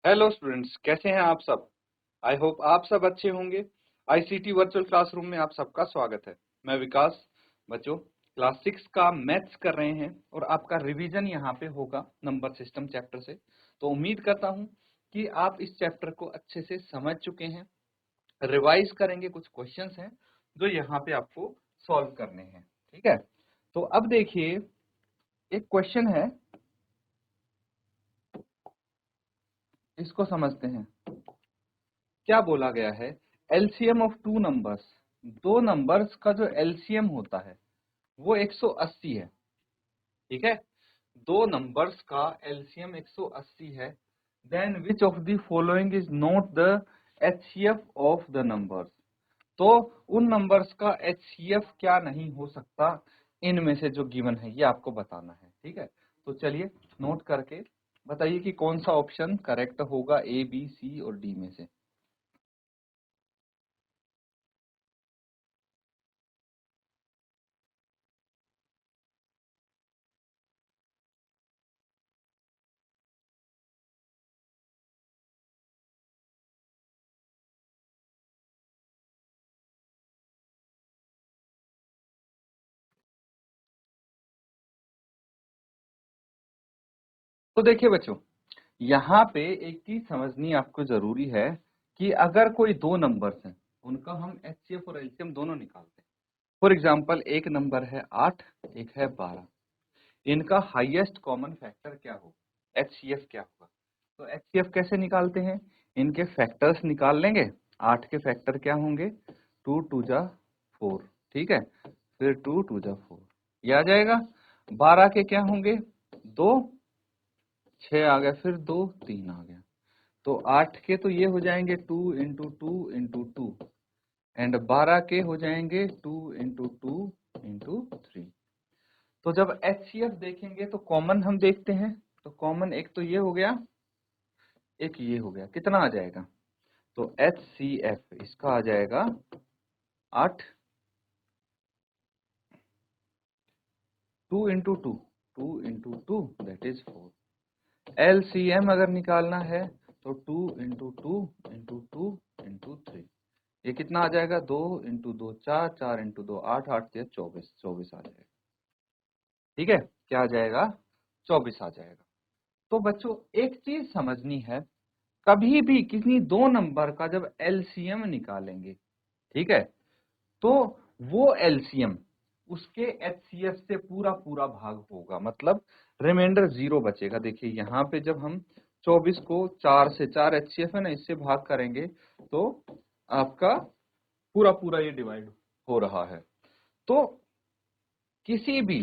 Hello students, कैसे हैं आप सब। आई होप आप सब अच्छे होंगे। आईसीटी वर्चुअल क्लासरूम में आप सबका स्वागत है। मैं विकास। बच्चों, क्लास 6 का मैथ्स कर रहे हैं और आपका रिवीजन यहाँ पे होगा नंबर सिस्टम चैप्टर से। तो उम्मीद करता हूँ कि आप इस चैप्टर को अच्छे से समझ चुके हैं। रिवाइज करेंगे, कुछ क्वेश्चंस हैं जो यहाँ पे आपको सॉल्व करने हैं। ठीक है, तो अब देखिए, एक क्वेश्चन है, इसको समझते हैं। क्या बोला गया है? एलसीएम ऑफ टू नंबर्स, दो नंबर्स का जो एलसीएम होता है वो 180 है। ठीक है, दो नंबर्स का एलसीएम 180 है। Then which of the following is not the HCF of the numbers. तो उन नंबर्स का एचसीएफ क्या नहीं हो सकता, इनमें से जो गिवन है ये आपको बताना है। ठीक है, तो चलिए नोट करके बताइए कि कौन सा ऑप्शन करेक्ट होगा, ए, बी, सी और डी में से। तो देखिए बच्चों, यहाँ पे एक चीज समझनी आपको जरूरी है कि अगर कोई दो नंबर्स हैं, उनका हम एचसीएफ और एलसीएम दोनों निकालते हैं। फॉर एग्जांपल, एक नंबर है 8, एक है 12। इनका हाईएस्ट कॉमन फैक्टर क्या होगा, एचसीएफ क्या होगा। तो एचसीएफ कैसे निकालते हैं, इनके फैक्टर्स निकाल लेंगे। 8 के फैक्टर क्या होंगे, 2 2 जा 4। ठीक है, फिर 2 2 जा 4, ये आ जाएगा। 12 के क्या होंगे, 2, 6 आ गया, फिर 2 3 आ गया। तो 8 के तो ये हो जाएंगे 2 इंटू 2 इंटू 2, एंड 12 के हो जाएंगे 2 इंटू 2 इंटू 3। तो जब एचसीएफ देखेंगे तो कॉमन हम देखते हैं, तो कॉमन एक तो ये हो गया, एक ये हो गया, कितना आ जाएगा। तो एचसीएफ इसका आ जाएगा 8, 2 into 2, 2 into 2 that is 4। LCM अगर निकालना है तो 2 इंटू 2 इंटू 2 इंटू 3, ये कितना आ जाएगा, 2 इंटू 2 4, 4 इंटू 2 8, 8 से 24, 24 आ जाएगा। ठीक है, क्या आ जाएगा, 24 आ जाएगा। तो बच्चों, एक चीज समझनी है, कभी भी किसी दो नंबर का जब एलसीएम निकालेंगे, ठीक है, तो वो एलसीएम उसके एचसीएफ से पूरा पूरा भाग होगा, मतलब रिमाइंडर 0 बचेगा। देखिए यहाँ पे जब हम 24 को 4 से, 4 एचसीएफ है ना, इससे भाग करेंगे तो आपका पूरा पूरा ये डिवाइड हो रहा है। तो किसी भी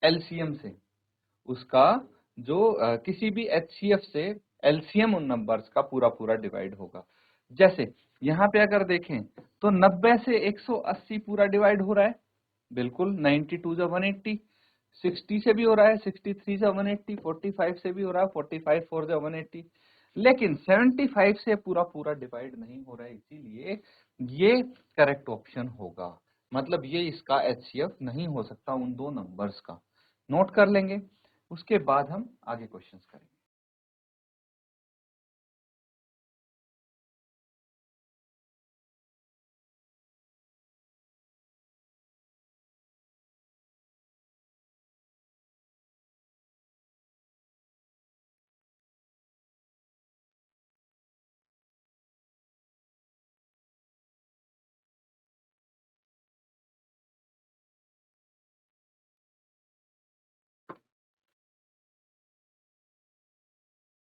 एलसीएम से उसका जो किसी भी एचसीएफ से एलसीएम उन नंबर्स का पूरा पूरा डिवाइड होगा। जैसे यहाँ पे अगर देखें तो 90 से 180 पूरा डिवाइड हो रहा है, बिल्कुल। 92 जा 180, 60 से भी हो रहा है, 63 जा 180, 45 से भी हो रहा है, 45 4 जा 180। लेकिन 75 से पूरा पूरा डिवाइड नहीं हो रहा है, इसीलिए ये करेक्ट ऑप्शन होगा। मतलब ये इसका एचसीएफ नहीं हो सकता उन दो नंबर्स का। नोट कर लेंगे, उसके बाद हम आगे क्वेश्चंस करेंगे।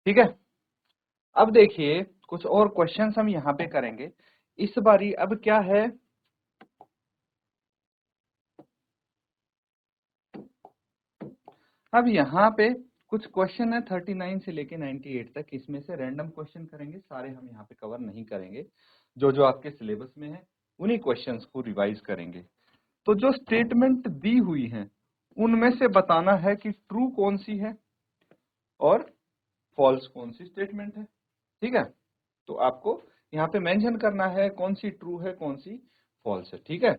ठीक है, अब देखिए कुछ और क्वेश्चंस हम यहाँ पे करेंगे इस बारी। अब क्या है, अब यहाँ पे कुछ क्वेश्चन है 39 से लेके 98 तक, इसमें से रैंडम क्वेश्चन करेंगे, सारे हम यहाँ पे कवर नहीं करेंगे। जो जो आपके सिलेबस में है उन्हीं क्वेश्चंस को रिवाइज करेंगे। तो जो स्टेटमेंट दी हुई है उनमें से बताना है कि ट्रू कौन सी है और फॉल्स कौन सी स्टेटमेंट है। ठीक है, तो आपको यहाँ पे मेंशन करना है कौन सी ट्रू है, कौन सी फॉल्स है। ठीक है,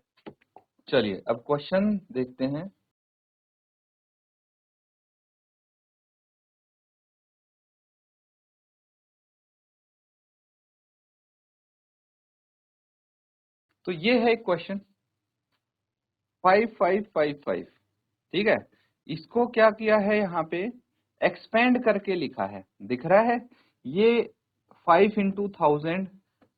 चलिए अब क्वेश्चन देखते हैं। तो ये है क्वेश्चन 5555, ठीक है। इसको क्या किया है, यहाँ पे एक्सपेंड करके लिखा है, दिख रहा है। ये 5 into 1000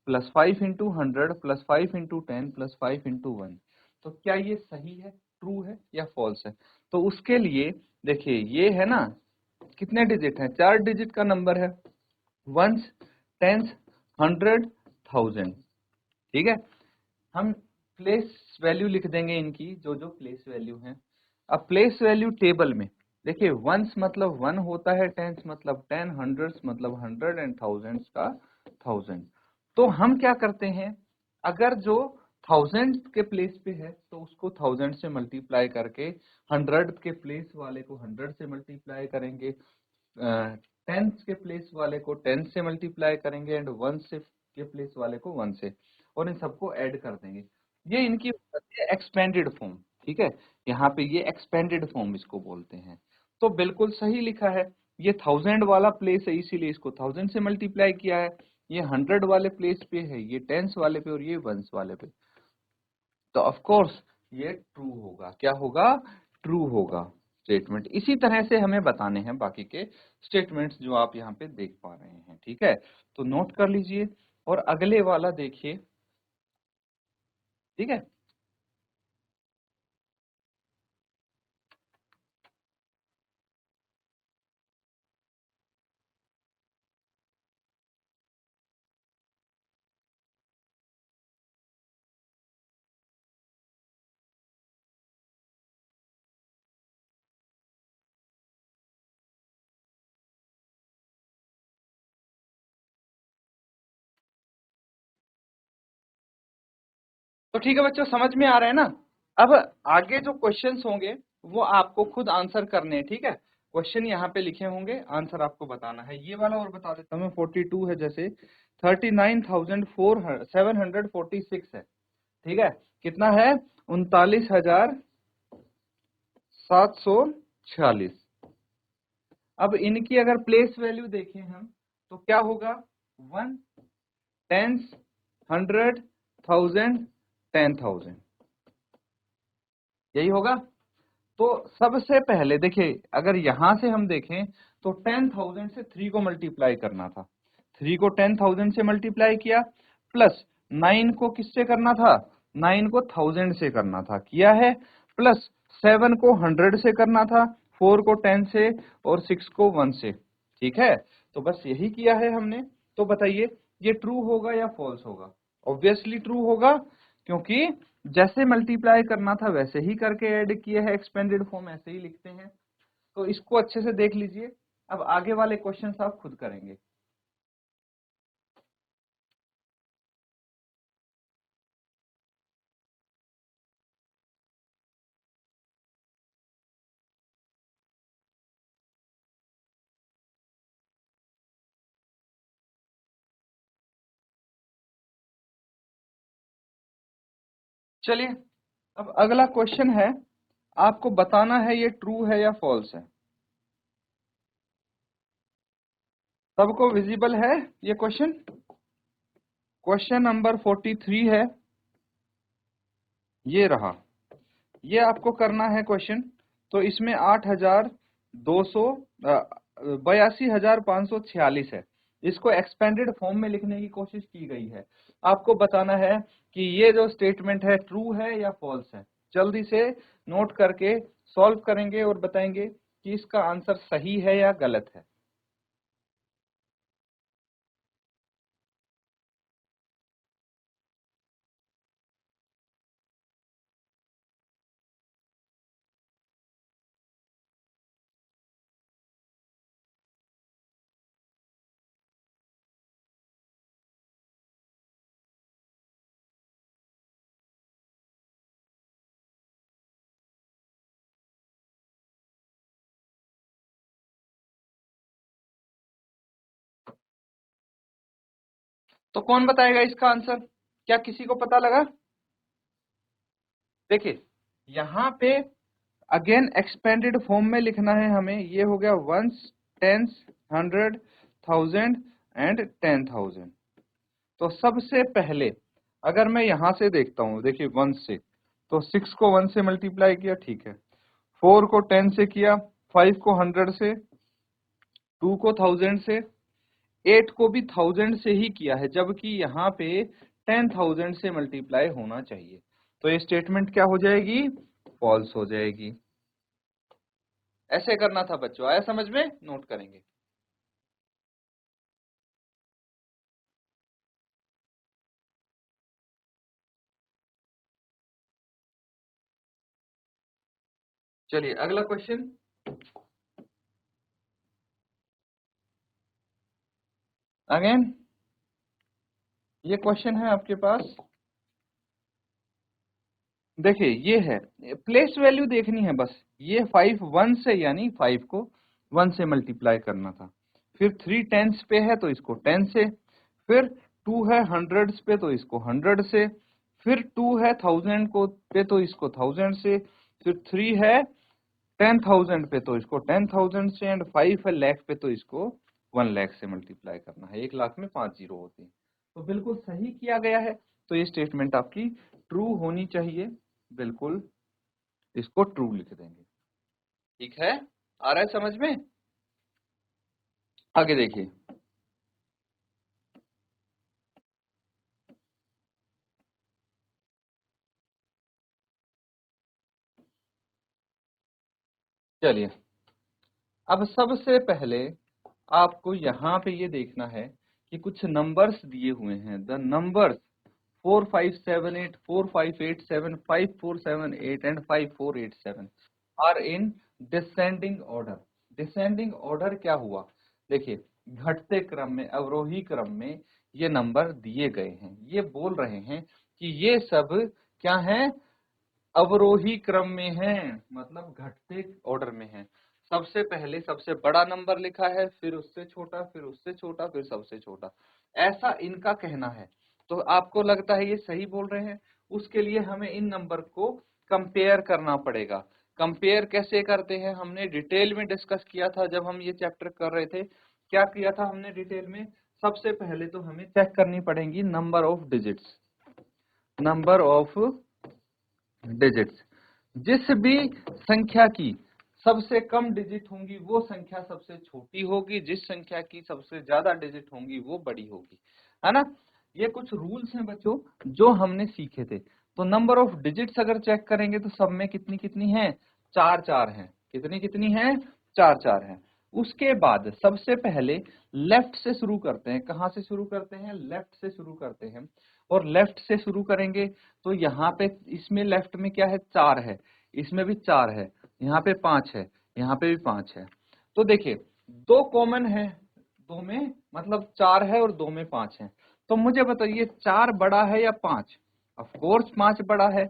plus 5 into 100 plus 5 into 10 plus 5 into 1। तो क्या ये सही है, ट्रू है या फॉल्स है? तो उसके लिए देखिए, ये है ना, कितने डिजिट हैं, 4 डिजिट का नंबर है, वंस, टेंस, 100, 1000, ठीक है। हम प्लेस वैल्यू लिख देंगे इनकी, जो जो प्लेस वैल्यू है। अब प्लेस वैल्यू टेबल में देखिए, वंस मतलब 1 होता है, टेंस मतलब 10, हंड्रेड्स मतलब 100 एंड थाउजेंड्स का 1000। तो हम क्या करते हैं, अगर जो 1000 के प्लेस पे है तो उसको 1000 से मल्टीप्लाई करके, 100 के प्लेस वाले को 100 से मल्टीप्लाई करेंगे, 10 के प्लेस वाले को 10 से मल्टीप्लाई करेंगे एंड 1 से के प्लेस वाले को 1 से, और इन सबको ऐड कर देंगे। ये इनकी एक्सपेंडेड फॉर्म, ठीक है। यहाँ पे ये एक्सपेंडेड फॉर्म इसको बोलते हैं। तो बिल्कुल सही लिखा है, ये 1000 वाला प्लेस है इसीलिए इसको 1000 से मल्टीप्लाई किया है, ये 100 वाले प्लेस पे है, ये 10s वाले पे और ये 1s वाले पे। तो ऑफ कोर्स ये ट्रू होगा, क्या होगा, ट्रू होगा स्टेटमेंट। इसी तरह से हमें बताने हैं बाकी के स्टेटमेंट्स जो आप यहाँ पे देख पा रहे हैं, ठीक है। तो नोट कर लीजिए और अगले वाला देखिए, ठीक है। तो ठीक है बच्चों, समझ में आ रहा है ना। अब आगे जो क्वेश्चंस होंगे वो आपको खुद आंसर करने हैं, ठीक है। क्वेश्चन यहाँ पे लिखे होंगे, आंसर आपको बताना है। ये वाला और बता देता हूँ मैं, 42 है, जैसे 39,746 है, ठीक है। कितना है, 39,746। अब इनकी अगर प्लेस वैल्यू देखें हम, तो क्या होगा, 1, टेंस, 100, 1000, 10,000, यही होगा। तो सबसे पहले देखिए, अगर यहां से हम देखें तो 10,000 से 3 को मल्टीप्लाई करना था, 3 को 10,000 से मल्टीप्लाई किया, प्लस 9 को किससे करना था, 9 को 1000 से करना था, किया है, प्लस 7 को 100 से करना था, 4 को 10 से और 6 को 1 से, ठीक है। तो बस यही किया है हमने। तो बताइए ये ट्रू होगा या फॉल्स होगा? ऑब्वियसली ट्रू होगा, क्योंकि जैसे मल्टीप्लाई करना था वैसे ही करके ऐड किए है, एक्सपेंडेड फॉर्म ऐसे ही लिखते हैं। तो इसको अच्छे से देख लीजिए। अब आगे वाले क्वेश्चंस आप खुद करेंगे। चलिए, अब अगला क्वेश्चन है, आपको बताना है ये ट्रू है या फॉल्स है। सबको विजिबल है ये क्वेश्चन? क्वेश्चन नंबर 43 है, ये रहा। ये आपको करना है क्वेश्चन। तो इसमें 82,546 है। इसको एक्सपेंडेड फॉर्म में लिखने की कोशिश की गई है। आपको बताना है कि ये जो स्टेटमेंट है ट्रू है या फॉल्स है। जल्दी से नोट करके सॉल्व करेंगे और बताएंगे कि इसका आंसर सही है या गलत है। तो कौन बताएगा इसका आंसर? क्या किसी को पता लगा? देखिए, यहाँ पे अगेन एक्सपेंडेड फॉर्म में लिखना है हमें। ये हो गया वंस, टेंस, 100, 1000 एंड 10,000। तो सबसे पहले अगर मैं यहां से देखता हूं, देखिए 1 से, तो 6 को 1 से मल्टीप्लाई किया, ठीक है, 4 को 10 से किया, 5 को 100 से, 2 को 1000 से, 8 को भी 1000 से ही किया है, जबकि यहाँ पे 10,000 से मल्टीप्लाई होना चाहिए। तो ये स्टेटमेंट क्या हो जाएगी? फॉल्स हो जाएगी। ऐसे करना था बच्चों, आया समझ में? नोट करेंगे। चलिए अगला क्वेश्चन। अगेन ये क्वेश्चन है आपके पास, देखिए ये है, प्लेस वैल्यू देखनी है बस। ये 5 1 से, यानी 5 को 1 से मल्टीप्लाई करना था, फिर 3 टेंस पे है तो इसको 10 से, फिर 2 है हंड्रेड्स पे तो इसको 100 से, फिर 2 है 1000 को पे तो इसको 1000 से, फिर 3 है 10,000 पे तो इसको 10,000 से, एंड 5 है लाख पे तो इसको 1 लाख से मल्टीप्लाई करना है। 1 लाख में 5 जीरो होते हैं, तो बिल्कुल सही किया गया है। तो ये स्टेटमेंट आपकी ट्रू होनी चाहिए, बिल्कुल इसको ट्रू लिख देंगे। ठीक है, आ रहा है समझ में? आगे देखिए, चलिए अब सबसे पहले आपको यहाँ पे ये देखना है कि कुछ नंबर्स दिए हुए हैं। The numbers 4578, 4587, 5478 and 5487 are in descending order. Descending order क्या हुआ? देखिए, घटते क्रम में, अवरोही क्रम में ये नंबर दिए गए हैं। ये बोल रहे हैं कि ये सब क्या हैं? अवरोही क्रम में हैं, मतलब घटते ऑर्डर में हैं। सबसे पहले सबसे बड़ा नंबर लिखा है, फिर उससे छोटा, फिर उससे छोटा, फिर सबसे छोटा, ऐसा इनका कहना है। तो आपको लगता है ये सही बोल रहे हैं? उसके लिए हमें इन नंबर को कंपेयर करना पड़ेगा। कंपेयर कैसे करते हैं हमने डिटेल में डिस्कस किया था जब हम ये चैप्टर कर रहे थे। क्या किया था हमने डिटेल में? सबसे पहले तो हमें चेक करनी पड़ेगी number of digits. Number of digits, जिस भी संख्या की सबसे कम डिजिट होंगी वो संख्या सबसे छोटी होगी, जिस संख्या की सबसे ज्यादा डिजिट होंगी वो बड़ी होगी, है ना? ये कुछ रूल्स हैं बच्चों जो हमने सीखे थे। तो नंबर ऑफ डिजिट्स अगर चेक करेंगे तो सब में कितनी कितनी है? 4 4 हैं। कितनी कितनी है? 4 4 हैं। उसके बाद सबसे पहले लेफ्ट से शुरू करते हैं। कहां से शुरू करते हैं? लेफ्ट से शुरू करते हैं। और लेफ्ट से शुरू करेंगे तो यहाँ पे इसमें लेफ्ट में क्या है? 4 है, इसमें भी 4 है, यहाँ पे 5 है, यहाँ पे भी 5 है। तो देखिए, दो कॉमन है, दो में मतलब 4 है और दो में 5 है। तो मुझे बताइए 4 बड़ा है या 5? ऑफ कोर्स 5 बड़ा है।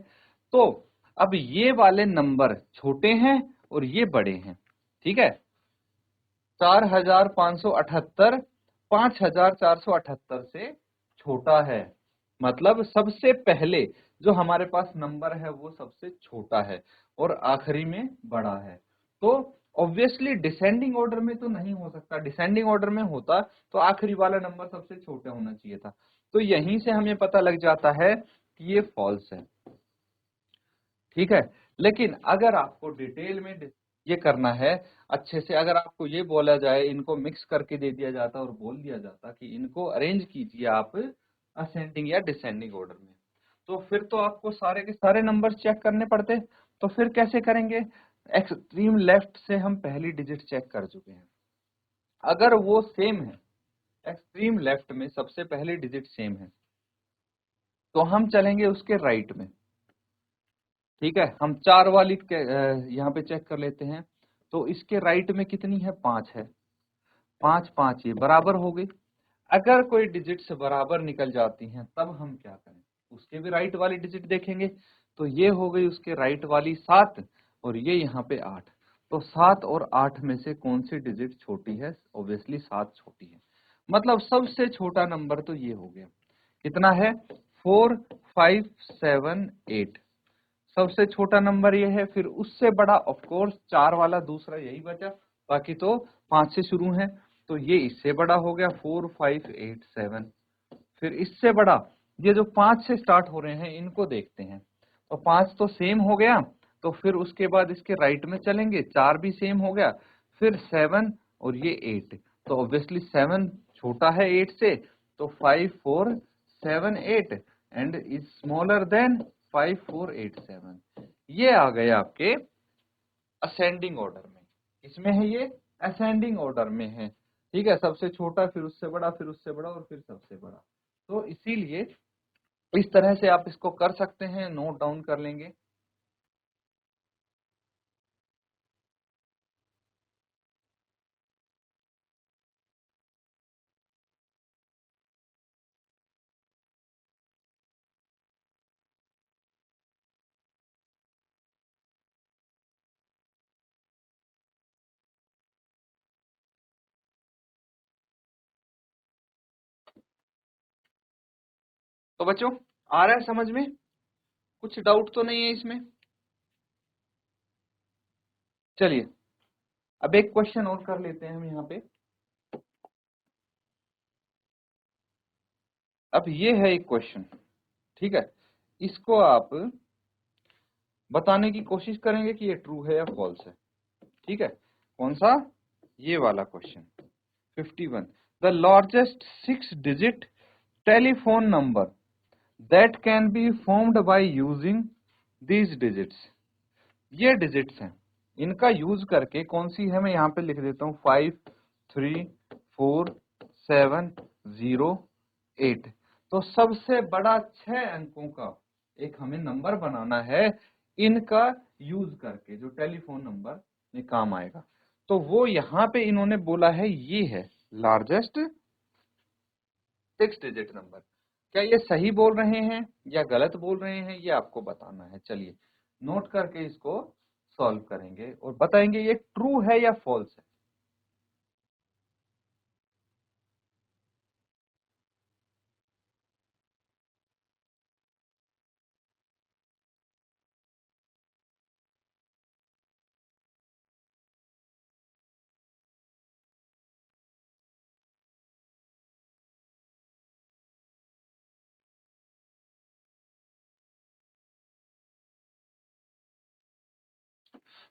तो अब ये वाले नंबर छोटे हैं और ये बड़े हैं, ठीक है? 4578 5478 से छोटा है, मतलब सबसे पहले जो हमारे पास नंबर है वो सबसे छोटा है और आखिरी में बड़ा है। तो ऑब्वियसली डिसेंडिंग ऑर्डर में तो नहीं हो सकता। डिसेंडिंग ऑर्डर में होता तो आखिरी वाला नंबर सबसे छोटा होना चाहिए था। तो यहीं से हमें पता लग जाता है कि ये फॉल्स है, ठीक है? लेकिन अगर आपको डिटेल में ये करना है अच्छे से, अगर आपको ये बोला जाए, इनको मिक्स करके दे दिया जाता और बोल दिया जाता कि इनको अरेंज कीजिए आप असेंडिंग या डिसेंडिंग ऑर्डर में, तो फिर तो आपको सारे के सारे नंबर्स चेक करने पड़ते। तो फिर कैसे करेंगे? एक्सट्रीम लेफ्ट से हम पहली डिजिट चेक कर चुके हैं, अगर वो सेम है, एक्सट्रीम लेफ्ट में सबसे पहली डिजिट सेम है, तो हम चलेंगे उसके राइट में। ठीक है, हम 4 वाली यहाँ पे चेक कर लेते हैं। तो इसके राइट में कितनी है? 5 है। 5 5 ये बराबर हो गई। अगर कोई डिजिट से बराबर निकल जाती हैं तब हम क्या करें? उसके भी राइट वाली डिजिट देखेंगे। तो ये हो गई उसके राइट वाली 7 और ये यहाँ पे 8। तो 7 और 8 में से कौन सी डिजिट छोटी है? ऑब्वियसली 7 छोटी है। मतलब सबसे छोटा नंबर तो ये हो गया। कितना है? 4 5 7 8। सबसे छोटा नंबर ये है। फिर उससे बड़ा ऑफ कोर्स 4 वाला दूसरा यही बचा, बाकी तो 5 से शुरू है। तो ये इससे बड़ा हो गया 4 5 8 7। फिर इससे बड़ा ये जो 5 से स्टार्ट हो रहे हैं इनको देखते हैं। तो 5 तो सेम हो गया, तो फिर उसके बाद इसके राइट में चलेंगे, 4 भी सेम हो गया, फिर 7 और ये 8। तो ऑब्वियसली 7 छोटा है 8 से, तो 5 4 7 8 एंड इज स्मॉलर देन 5 4 8 7। ये आ गए आपके असेंडिंग ऑर्डर में। इसमें है ये असेंडिंग ऑर्डर में है, ठीक है। सबसे छोटा, फिर उससे बड़ा, फिर उससे बड़ा और फिर सबसे बड़ा। तो इसीलिए इस तरह से आप इसको कर सकते हैं, नोट डाउन कर लेंगे। तो बच्चों, आ रहा है समझ में? कुछ डाउट तो नहीं है इसमें? चलिए अब एक क्वेश्चन और कर लेते हैं हम यहाँ पे। अब ये है एक क्वेश्चन, ठीक है। इसको आप बताने की कोशिश करेंगे कि ये ट्रू है या फॉल्स है, ठीक है। कौन सा? ये वाला question 51। The largest 6 digit telephone number that can be formed by using these digits. ये डिजिट्स हैं, इनका यूज करके कौन सी है, मैं यहाँ पे लिख देता हूँ 5 3 4 7 0 8। तो सबसे बड़ा 6 अंकों का एक हमें नंबर बनाना है, इनका यूज करके, जो टेलीफोन नंबर में काम आएगा। तो वो यहाँ पे इन्होंने बोला है ये है लार्जेस्ट 6 डिजिट नंबर। क्या ये सही बोल रहे हैं या गलत बोल रहे हैं, ये आपको बताना है। चलिए नोट करके इसको सॉल्व करेंगे और बताएंगे ये ट्रू है या फॉल्स है।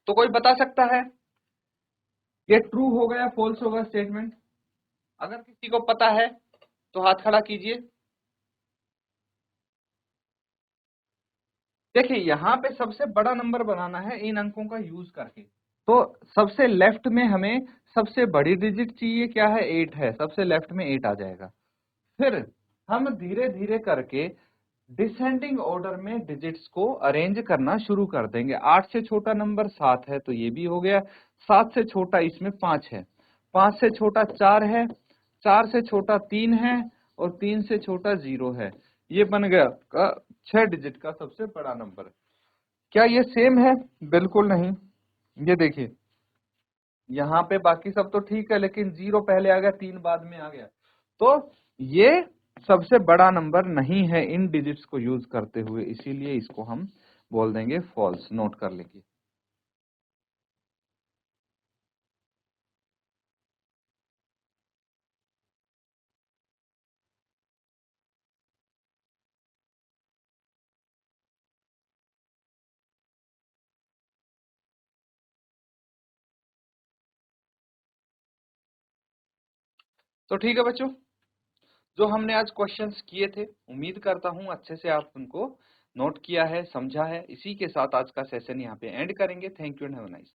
तो कोई बता सकता है ये ट्रू होगा या फॉल्स होगा स्टेटमेंट? अगर किसी को पता है तो हाथ खड़ा कीजिए। देखिए यहाँ पे सबसे बड़ा नंबर बनाना है इन अंकों का यूज करके। तो सबसे लेफ्ट में हमें सबसे बड़ी डिजिट चाहिए, क्या है? 8 है, सबसे लेफ्ट में 8 आ जाएगा। फिर हम धीरे धीरे करके डिसेंडिंग ऑर्डर में डिजिट्स को अरेंज करना शुरू कर देंगे। 8 से छोटा नंबर 7 है, तो ये भी हो गया। 7 से छोटा इसमें 5 है, 5 से छोटा 4 है, 4 से छोटा 3 है और 3 से छोटा 0 है। ये बन गया का 6 डिजिट का सबसे बड़ा नंबर। क्या ये सेम है? बिल्कुल नहीं। ये देखिए यहाँ पे बाकी सब तो ठीक है, लेकिन 0 पहले आ गया, 3 बाद में आ गया। तो ये सबसे बड़ा नंबर नहीं है इन डिजिट्स को यूज करते हुए, इसीलिए इसको हम बोल देंगे फॉल्स। नोट कर लीजिए। तो ठीक है बच्चों, जो हमने आज क्वेश्चंस किए थे, उम्मीद करता हूं अच्छे से आप उनको नोट किया है, समझा है। इसी के साथ आज का सेशन यहाँ पे एंड करेंगे। Thank you and have a nice.